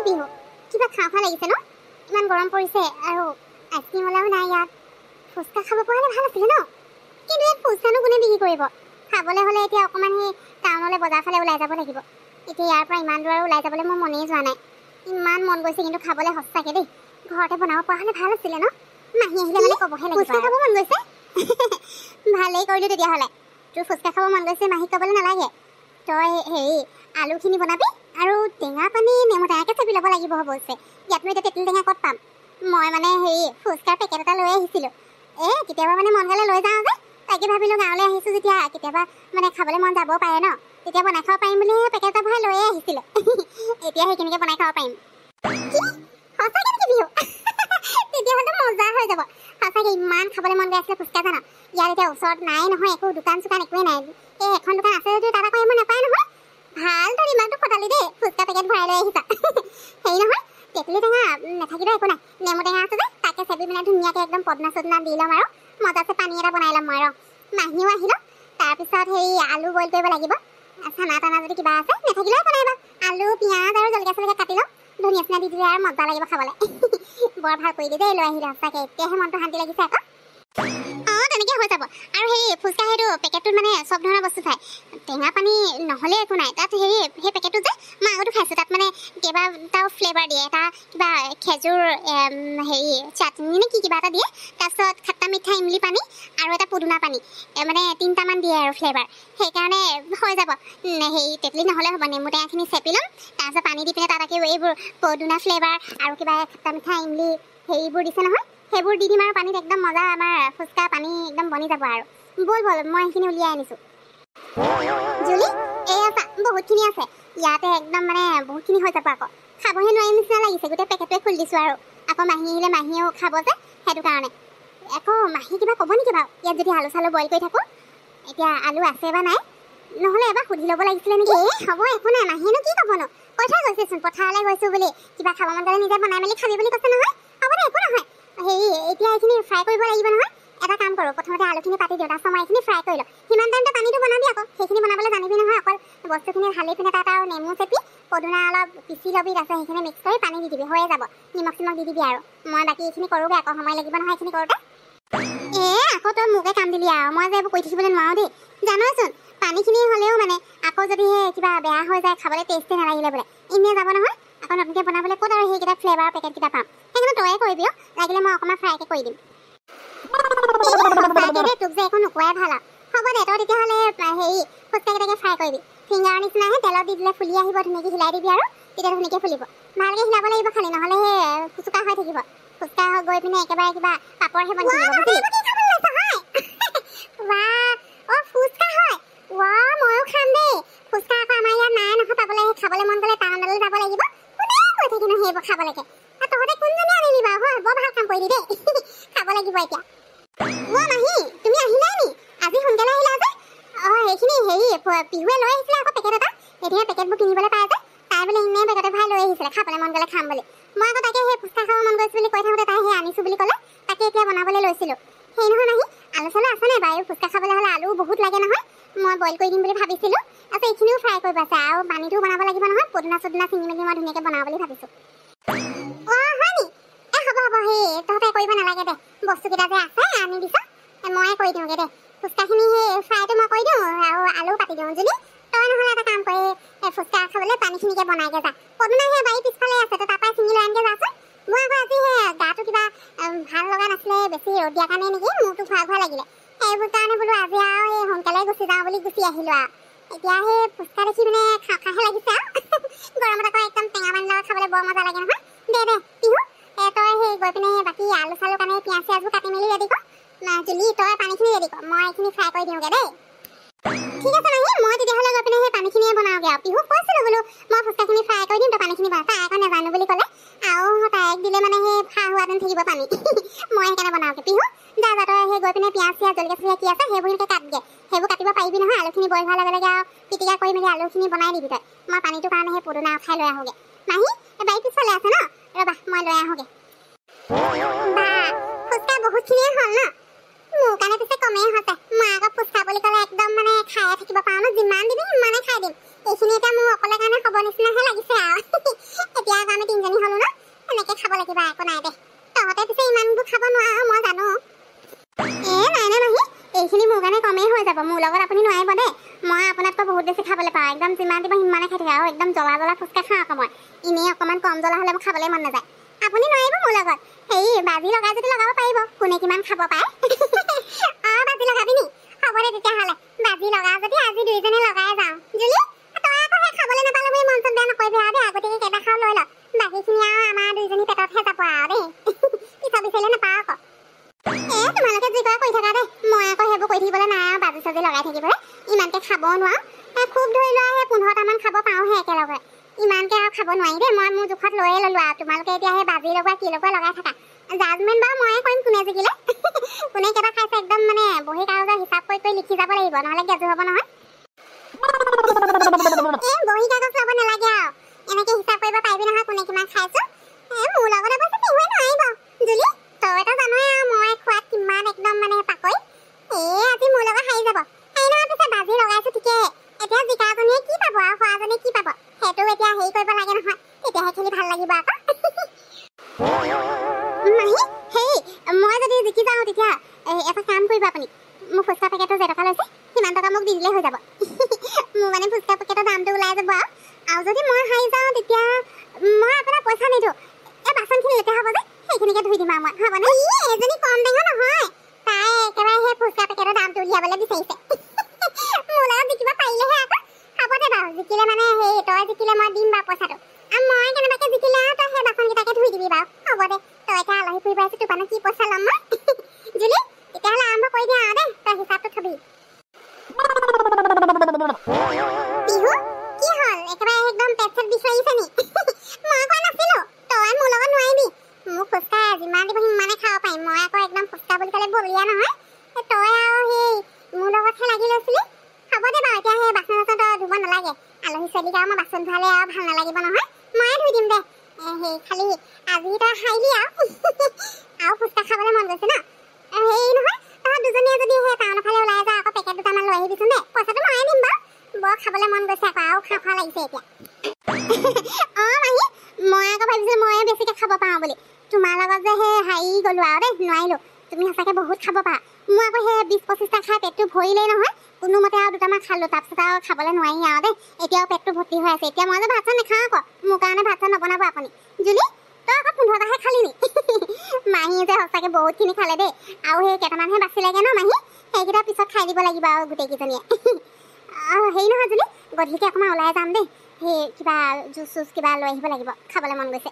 বিহু কিবা খাওঁ লাগিছে ন ইমান গৰম পৰিছে আৰু আইচক্ৰীম ওলাও নাই ইয়াত ফুচকা খাব পৰা হ'লে ভাল আছিলে ন কিন্তু ইয়াত ফুচকানো কোনে বিক্ৰী কৰিব খাবলৈ হ'লে এতিয়া অকণমান সেই টাউনলৈ বজাৰ ফালে ওলাই যাব লাগিব এতিয়া ইয়াৰ পৰা ইমান দূৰ ওলাই যাবলৈ মোৰ মনেই যোৱা নাই ইমান মন গৈছে কিন্তু খাবলৈ সঁচাকৈ দেই ঘৰতে বনাব পৰা হ'লে ভাল আছিলে ন মাহী আহিলে মানে ক'বহে লাগিব ফুচকা খাব মন গৈছে ভালেই কৰিলোঁ তেতিয়াহ'লে তোৰ ফুচকা খাব মন গৈছে মাহীক ক'বলৈ নালাগে তই হেৰি আলুখিনি বনাবি আৰু টেঙা পানী নেমু টেঙাকৈ চেপি ল'ব লাগিব অৱশ্যে ইয়াতনো এতিয়া তেঁতুল টেঙা ক'ত পাম মই মানে হেৰি ফুচকাৰ পেকেট এটা লৈ আহিছিলোঁ কেতিয়াবা মানে মন গ'লে লৈ যাওঁ যে তাকে ভাবিলোঁ গাঁৱলৈ আহিছোঁ যেতিয়া কেতিয়াবা মানে খাবলৈ মন যাব পাৰে ন তেতিয়া বনাই খাব পাৰিম বুলি পেকেট এটা ভৰাই লৈয়ে আহিছিলোঁ এতিয়া সেইখিনিকে বনাই খাব পাৰিম সঁচাকৈ নেকি বিহু তেতিয়াহ'লে মজা হৈ যাব সঁচাকৈ ইমান খাবলৈ মন গৈ আছিলে ফুচকা জানা ইয়াত এতিয়া ওচৰত নাই নহয় একো দোকান চোকান একোৱেই নাই এখন দোকান আছে যদিও তাত আকৌ এইবোৰ নাপায় নহয় ভাল তই ইমানটো ফটালি দেই ফুচকা পেকেট ভৰাই লৈ আহিছা হেৰি নহয় তেঁতুলি টেঙা নাথাকিলেও একো নাই নেমু টেঙা আছে যে তাকে চেপি পিনে ধুনীয়াকৈ একদম পদিনা চদিনা দি ল'ম আৰু মজাছে পানী এটা বনাই ল'ম মই মাহীও আহিল তাৰপিছত হেৰি আলু বইল কৰিব লাগিব চানা টানা যদি কিবা আছে নাথাকিলেও বনাবা আলু পিঁয়াজ আৰু জলকীয়া চলকীয়া কাটি ল'ম ধনিয়া চনিয়া দি দিলে আৰু মজা লাগিব খাবলৈ বৰ ভাল কৰি দেই লৈ আহিলে সঁচাকৈ এতিয়াহে মনটো শান্তি লাগিছে আকৌ তেনেকৈ হৈ যাব আৰু সেই ফুচকা সেইটো পেকেটটোত মানে চব ধৰণৰ বস্তু চায় টেঙা পানী নহ'লে একো নাই তাত হেৰি সেই পেকেটটো যে মই আগতো খাইছোঁ তাত মানে কেইবাটাও ফ্লেভাৰ দিয়ে এটা কিবা খেজুৰ হেৰি চাটনি নে কি কিবা এটা দিয়ে তাৰপিছত খাট্টা মিঠা ইমলি পানী আৰু এটা পদুনা পানী মানে 3টামান দিয়ে আৰু ফ্লেভাৰ সেইকাৰণে হৈ যাব হেৰি তেঁতুলি নহ'লে হ'ব নেমু টেঙাখিনি চেপি ল'ম তাৰপিছত পানী দি পিনে তাত আকৌ এইবোৰ পদুনা ফ্লেভাৰ আৰু কিবা খাট্টা মিঠা ইমলি হেৰিবোৰ দিছে নহয় সেইবোৰ দি দিম আৰু পানীত একদম মজা আমাৰ ফুচকা পানী একদম বনি যাব আৰু বল মই সেইখিনি উলিয়াই আনিছোঁ জুলি এয়া বহুতখিনি আছে ইয়াতে একদম মানে বহুতখিনি হৈ যাব আকৌ খাবহে নোৱাৰিম নিচিনা লাগিছে গোটেই পেকেটটোৱে খুলি দিছোঁ আৰু আকৌ মাহী আহিলে মাহীয়েও খাব যে সেইটো কাৰণে আকৌ মাহী কিবা ক'ব নেকি বাৰু ইয়াত যদি আলু চালু বইল কৰি থাকোঁ এতিয়া আলু আছে বা নাই নহ'লে এবাৰ সুধি ল'ব লাগিছিলে নেকি হ'ব একো নাই মাহীয়েনো কি ক'বনো কৈ থৈ গৈছেচোন পথাৰলৈ গৈছোঁ বুলি কিবা খাব মন গ'লে নিজে বনাই মেলি খাবি বুলি কৈছে নহয় হ'ব দে একো নহয় হেৰি এতিয়া এইখিনি ফ্ৰাই কৰিব লাগিব নহয় এটা কাম কৰোঁ প্ৰথমতে আলুখিনি পাতি দিওঁ তাৰপিছত মই এইখিনি ফ্ৰাই কৰি লওঁ সিমান টাইমতে পানীটো বনাবি আকৌ সেইখিনি বনাবলৈ জানিবি নহয় অকল বস্তুখিনি ঢালি পিনে তাত আৰু নেমু চেপি পদুনা অলপ পিচি ল'বি তাৰপিছত সেইখিনি মিক্স কৰি পানী দি দিবি হৈয়ে যাব নিমখ চিমখ দি দিবি আৰু মই বাকী এইখিনি কৰোঁগৈ আকৌ সময় লাগিব নহয় এইখিনি কৰোঁতে আকৌ তই মোকে কাম দিবি আৰু মই যে এইবোৰ কৰি থাকিবলৈ নোৱাৰোঁ দেই জানচোন পানীখিনি হ'লেও মানে আকৌ যদি সেই কিবা বেয়া হৈ যায় খাবলৈ টেষ্টেই নালাগিলে বোলে এনেই যাব নহয় আকৌ নতুনকৈ বনাবলৈ ক'ত আৰু সেইকেইটা ফ্লেভাৰ পেকেটকেইটা পাম সেইকাৰণে তয়ে কৰিবি লাগিলে মই অকণমান ফ্ৰাইকৈ কৰি দিম তোক যে একো নোকোৱাই ভাল আৰু হ'ব দে তই তেতিয়াহ'লে হেৰি ফুচকাকেইটাকে ফ্ৰাই কৰিবি ফিংগাৰৰ নিচিনাহে তেলত দি দিলে ফুলি আহিব ধুনীয়াকৈ হিলাই দিবি আৰু তেতিয়া ধুনীয়াকৈ ফুলিব ভালকৈ হিলাব লাগিব খালি নহ'লে সেই ফুচকা হৈ থাকিব ফুচকা গৈ পিনে একেবাৰে কিবা পাপৰহে বনি থাকিব ফুচকা হয় ময়ো খাম দেই ফুচকা আকৌ আমাৰ ইয়াত নাই নহয় পাবলৈ খাবলৈ মন গ'লে টাউনলৈ যাব লাগিব কোনে কৈ থাকিনো সেইবোৰ খাবলৈকে তহঁতে কোনজনী আনিলি বাৰু হয় বৰ ভাল কাম কৰিলি দেই খাব লাগিব এতিয়া মাহী তুমি আহিলাই নি আজি সোনকালে আহিলা যে সেইখিনি হেৰি পিহুৱে লৈ আহিছিলে আকৌ পেকেট এটা এতিয়া পেকেটবোৰ কিনিবলৈ পাই যে তাই বোলে এনেই পেকেটে ভৰাই লৈ আহিছিলে খাবলৈ মন গ'লে খাম বুলি মই আকৌ তাকে সেই ফুচকা খাব মন গৈছোঁ বুলি কৈ থাকোঁতে তাই সেই আনিছোঁ বুলি ক'লে তাকে এতিয়া বনাবলৈ লৈছিলোঁ সেই নহয় মাহী আলু চালু আছে নাই বাৰু ফুচকা খাবলৈ হ'লে আলু বহুত লাগে নহয় মই বইল কৰি দিম বুলি ভাবিছিলোঁ তাৰপিছত এইখিনিও ফ্ৰাই কৰিব আছে আৰু পানীটোও বনাব লাগিব নহয় পদুনা চদুনা চিঙি মেলি মই ধুনীয়াকৈ বনাওঁ বুলি ভাবিছোঁ হয় নি হ'ব সেই তহঁতে কৰিব নালাগে দে বস্তুকেইটা যে আছে আনি দিছ ময়ে কৰি দিওঁগৈ দে ফুচকাখিনি সেই ফ্ৰাইটো মই কৰি দিওঁ আৰু আলু কাটি দিওঁ যদি তই নহ'লে এটা কাম কৰি ফুচকা খাবলৈ পানীখিনিকে বনাইগৈ যা পদুনা সেই বাৰী পিছফালে আছে তই তাৰপৰাই ছিঙি লৈ আনগৈ যাচোন মই আকৌ আজি সেই গাটো কিবা ভাল লগা নাছিলে বেছি ৰ'দ দিয়াৰ কাৰণে নেকি মূৰটো ঘূৰা লাগিলে সেইবোৰ কাৰণে বোলো আজি আৰু সেই সোনকালে গুচি যাওঁ বুলি গুচি আহিলোঁ আৰু এতিয়া সেই ফুচকা দেখি মানে খাহে লাগিছে আৰু গৰমত আকৌ একদম টেঙা পানী লগত খাবলৈ বৰ মজা লাগে নহয় দে পিহু তই সেই গৈ পিনে বাকী আলু চালু কাৰণে পিঁয়াজ চিয়াজবোৰ কাটি মেলি ৰেডি কৰ জুলি তই পানীখিনি ৰেডি কৰ মই এইখিনি ফ্ৰাই কৰি দিওঁগৈ দেই ঠিক আছে মাহী মই তেতিয়াহ'লে গৈ পিনে সেই পানীখিনিয়ে বনাওঁগৈ আৰু পিহুক কৈছিলোঁ বোলো মই ফুচকাখিনি ফ্ৰাই কৰি দিম তই পানীখিনি বনা তাই আকৌ নাজানো বুলি ক'লে আৰু তাইক দিলে মানে সেই খা হোৱাতেন থাকিব পানী মই সেইকাৰণে বনাওঁগৈ পিহু যা তই সেই গৈ পিনে পিঁয়াজ চিয়াজ জলকীয়া চলকীয়া কি আছে সেইবোৰ এনেকৈ কাটগৈ সেইবোৰ কাটিব পাৰিবি নহয় আলুখিনি বইল হোৱাৰ লগে লগে আৰু পিটিকা কৰি মেলি আলুখিনি বনাই দিবি তই মই পানীটোৰ কাৰণে সেই পদুনা উঠাই লৈ আহোঁগৈ মাহী বাৰী পিছফালে আছে ন ৰ'বা মই লৈ আহোঁগৈ ফুচকা বহুতখিনিয়ে হ'ল ন মোৰ কাৰণে পিছে কমেই হৈছে মই আকৌ ফুচকা বুলি ক'লে একদম মানে খায়ে থাকিব পাৰোঁ ন যিমান দিবি সিমানে খাই দিম এইখিনি এতিয়া মোৰ অকলে কাৰণে হ'ব নিচিনাহে লাগিছে আৰু এতিয়া আকৌ আমি কিবা একো নাই দে তহঁতে পিছে ইমানবোৰ খাব নোৱাৰা মই জানো নাই মাহী এইখিনি মোৰ কাৰণে কমেই হৈ যাব মোৰ লগত আপুনি নোৱাৰিব দেই মই আপোনাতকৈ বহুত বেছি খাবলৈ পাওঁ একদম যিমান দিব সিমানে খাই থাকে আৰু একদম জ্বলা ফুচকা খাওঁ আকৌ মই এনেই অকণমান কম জ্বলা হ'লে মোৰ খাবলৈ মন নাযায় আপুনি নোৱাৰিব মোৰ লগত হেৰি বাজি লগাই যদি লগাব পাৰিব কোনে কিমান খাব পাৰে বাজি লগাবি নি হ'ব দে তেতিয়াহ'লে বাজি লগা যদি আজি দুইজনে লগাই যাওঁ জুলি তই আকৌ সেই খাবলৈ নাপালে বুলি মন চন বেয়া নকৰিবি আৰু দেই আগতীয়াকৈ কেইটা খাওঁ লৈ ল বাকীখিনি আৰু আমাৰ দুইজনী পেটতহে যাব আৰু দেই পিছত বিচাৰিলে নাপাওঁ আকৌ তোমালোকে যি কৰা কৰি থাকা দেই মই আকৌ সেইবোৰ কৰি থাকিবলৈ নাই আৰু বাজি চাজি লগাই থাকিবলৈ ইমানকৈ খাবও নোৱাৰোঁ খুব ধৰি লোৱা সেই 15টামান খাব পাৰোঁহে একেলগে ইমানকৈ আৰু খাব নোৱাৰি দেই মই মোৰ জোখত লৈয়ে ল'লোঁ আৰু তোমালোকে এতিয়া সেই বাজি লগোৱা কি লগোৱা লগাই থাকা জাজমেণ্ট বাৰু ময়ে কৰিম কোনে জিকিলে কোনে কেইটা খাইছে একদম মানে বহি কাগজত হিচাপ কৰি লিখি যাব লাগিব নহ'লে গেজু হ'ব নহয় বহি কাগজ ল'ব নালাগে আৰু এনেকৈ হিচাপ কৰিব পাৰিবি নহয় কোনে কিমান খাইছোঁ মোৰ লগত অৱশ্যে পিহুৱে নোৱাৰিব জুলি তইতো জানই আৰু মই খোৱাত কিমান একদম মানে পাকৰি আজি মোৰ লগত হাৰি যাব হাৰি নহয় পিছে বাজি লগাইছোঁ ঠিকেই এতিয়া জিকাজনীয়ে কি পাব আৰু খোৱাজনীয়ে কি পাব সেইটো এতিয়া হেৰি কৰিব লাগে নহয় তেতিয়াহে খেলি ভাল লাগিব আকৌ মাহী হেৰি মই যদি জিকি যাওঁ তেতিয়া এটা কাম কৰিব আপুনি মোৰ ফুচকা পেকেটৰ যেটকা লৈছে সিমান টকা মোক দি দিলেই হৈ যাব মোৰ মানে ফুচকা পেকেটৰ দামটো ওলাই যাব আৰু যদি মই হাৰি যাওঁ তেতিয়া মই আপোনাক পইচা নিদিওঁ বাচনখিনি লেতেৰা হ'ব যে সেইখিনিকে ধুই দিম আৰু মই হ'বনে এজনী কম ডাঙৰ নহয় তাই একেবাৰে সেই ফুচকা পেকেটৰ দামটো উলিয়াবলৈ বিচাৰিছে মোৰ লগত জিকিব পাৰিলেহে আকৌ হ'ব দে বাৰু জিকিলে মানে সেই তই জিকিলে মই দিম বাৰু পইচাটো আৰু মই কেনেবাকৈ জিকিলে আৰু তই সেই বাচনকেইটাকে ধুই দিবি বাৰু হ'ব দে তই এতিয়া আলহী ফুৰিব আহিছোঁ তোৰ পৰা কি পইচা ল'ম মই জুলি তেতিয়াহ'লে আৰম্ভ কৰি দিয়া আৰু দেই তই হিচাপটো থবি বিহু কি হ'ল একেবাৰে একদম পেট চেট বিচাৰিছে নি মই কোৱা নাছিলোঁ তই মোৰ লগত নোৱাৰিবি মোক ফুচকা যিমান দিব সিমানে খাব পাৰিম মই আকৌ একদম ফুচকা বুলি ক'লে বলিয়া নহয় তই আৰু সেই মোৰ লগতহে লাগি লৈছিলি হ'ব দে বাৰু এতিয়া সেই বাচন চাচন তই ধুব নালাগে আলহী ছোৱালীক আৰু মই বাচন ধোৱালে আৰু ভাল নালাগিব নহয় ময়ে ধুই দিম দে সেই খালি আজি তই খাইলি আৰু ফুচকা খাবলৈ মন গৈছে ন হেৰি নহয় তহঁত দুজনীয়ে যদি সেই টাউনৰ ফালে ওলাই যা আকৌ পেকেট দুটামান লৈ আহিবিচোন দেই পইচাটো ময়ে দিম বাৰু বৰ খাবলৈ মন গৈছে আকৌ আৰু খাওঁ লাগিছে এতিয়া মাহী মই আকৌ ভাবিছিলোঁ ময়ে বেছিকৈ খাব পাৰোঁ বুলি তোমাৰ লগত যে সেই হাৰি গ'লোঁ আৰু দেই নোৱাৰিলোঁ তুমি সঁচাকৈ বহুত খাব পাৰা মোৰ আকৌ সেই 20-25টা খাই পেটটো ভৰিলেই নহয় কোনোমতে আৰু দুটামান খালোঁ তাৰপিছত আৰু খাবলৈ নোৱাৰি আৰু দেই এতিয়াও পেটটো ভৰ্তি হৈ আছে এতিয়া মই যে ভাত চাত নাখাওঁ আকৌ মোৰ কাৰণে ভাত চাত নবনাব আপুনি জুলি তই আকৌ 15টাহে খালি নি মাহীয়ে যে সঁচাকৈ বহুতখিনি খালে দেই আৰু সেই কেইটামানহে বাচিলেগৈ ন মাহী সেইকেইটা পিছত খাই দিব লাগিব আৰু গোটেইকেইজনীয়ে হেৰি নহয় জুলি গধূলিকৈ অকণমান ওলাই যাম দেই সেই কিবা জুচ চুচ কিবা লৈ আহিব লাগিব খাবলৈ মন গৈছে